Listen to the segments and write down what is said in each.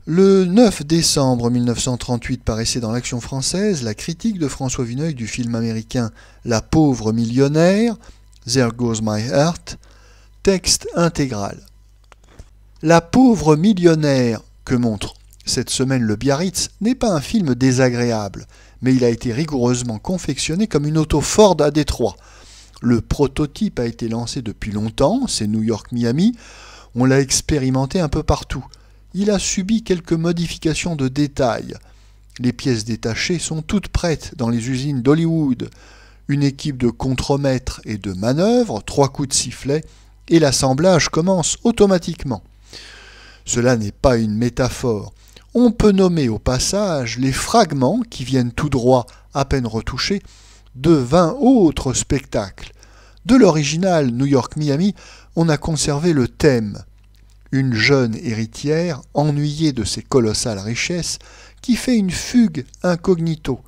Le 9 décembre 1938 paraissait dans l'Action française la critique de François Vineuil du film américain La pauvre millionnaire, There Goes My Heart, texte intégral. La pauvre millionnaire que montre cette semaine le Biarritz n'est pas un film désagréable, mais il a été rigoureusement confectionné comme une auto Ford à Détroit. Le prototype a été lancé depuis longtemps, c'est New York-Miami, on l'a expérimenté un peu partout. Il a subi quelques modifications de détails. Les pièces détachées sont toutes prêtes dans les usines d'Hollywood. Une équipe de contremaîtres et de manœuvres, 3 coups de sifflet, et l'assemblage commence automatiquement. Cela n'est pas une métaphore. On peut nommer au passage les fragments qui viennent tout droit, à peine retouchés, de 20 autres spectacles. De l'original New York-Miami, on a conservé le thème. Une jeune héritière, ennuyée de ses colossales richesses, qui fait une fugue incognito.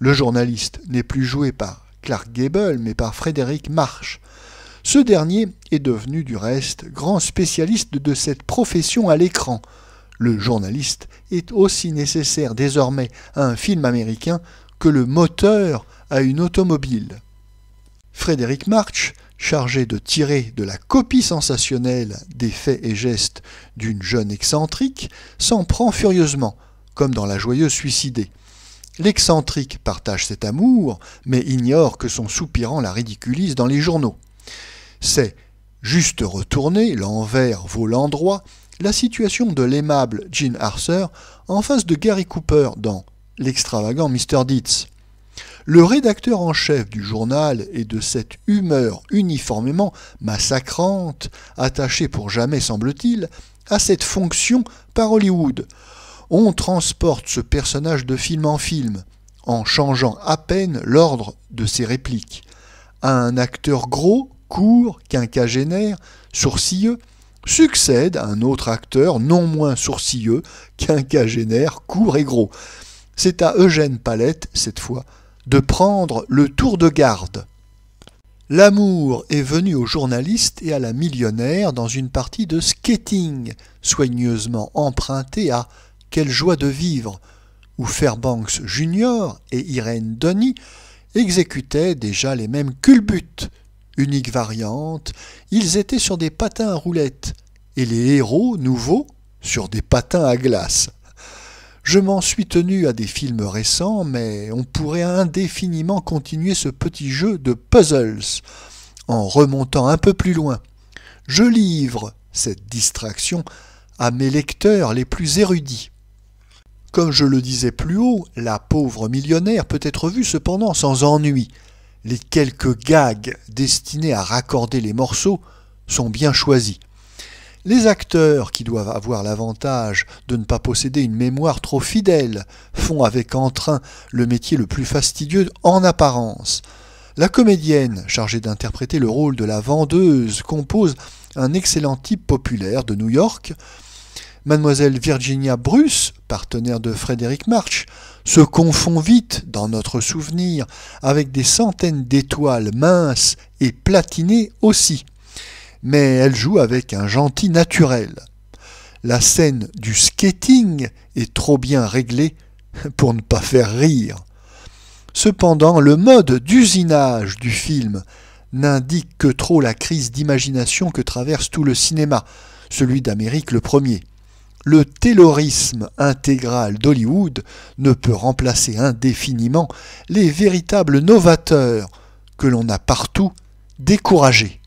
Le journaliste n'est plus joué par Clark Gable, mais par Frédéric March. Ce dernier est devenu du reste grand spécialiste de cette profession à l'écran. Le journaliste est aussi nécessaire désormais à un film américain que le moteur à une automobile. Frédéric March, chargé de tirer de la copie sensationnelle des faits et gestes d'une jeune excentrique, s'en prend furieusement, comme dans La Joyeuse suicidée. L'excentrique partage cet amour, mais ignore que son soupirant la ridiculise dans les journaux. C'est, juste retourné, l'envers vaut l'endroit, la situation de l'aimable Jean Arthur en face de Gary Cooper dans l'extravagant Mr. Deeds. Le rédacteur en chef du journal est de cette humeur uniformément massacrante, attaché pour jamais, semble-t-il, à cette fonction par Hollywood. On transporte ce personnage de film en film, en changeant à peine l'ordre de ses répliques. Un acteur gros, court, quinquagénaire, sourcilleux, succède à un autre acteur non moins sourcilleux, quinquagénaire, court et gros. C'est à Eugène Pallette, cette fois, de prendre le tour de garde. L'amour est venu au journaliste et à la millionnaire dans une partie de skating, soigneusement empruntée à Quelle joie de vivre, où Fairbanks Jr. et Irene Donny exécutaient déjà les mêmes culbutes. Unique variante, ils étaient sur des patins à roulettes, et les héros nouveaux sur des patins à glace. Je m'en suis tenu à des films récents, mais on pourrait indéfiniment continuer ce petit jeu de puzzles, en remontant un peu plus loin. Je livre cette distraction à mes lecteurs les plus érudits. Comme je le disais plus haut, La pauvre millionnaire peut être vue cependant sans ennui. Les quelques gags destinés à raccorder les morceaux sont bien choisis. Les acteurs, qui doivent avoir l'avantage de ne pas posséder une mémoire trop fidèle, font avec entrain le métier le plus fastidieux en apparence. La comédienne, chargée d'interpréter le rôle de la vendeuse, compose un excellent type populaire de New York. Mademoiselle Virginia Bruce, partenaire de Frédéric March, se confond vite, dans notre souvenir, avec des centaines d'étoiles minces et platinées aussi. Mais elle joue avec un gentil naturel. La scène du skating est trop bien réglée pour ne pas faire rire. Cependant, le mode d'usinage du film n'indique que trop la crise d'imagination que traverse tout le cinéma, celui d'Amérique le premier. Le taylorisme intégral d'Hollywood ne peut remplacer indéfiniment les véritables novateurs que l'on a partout découragés.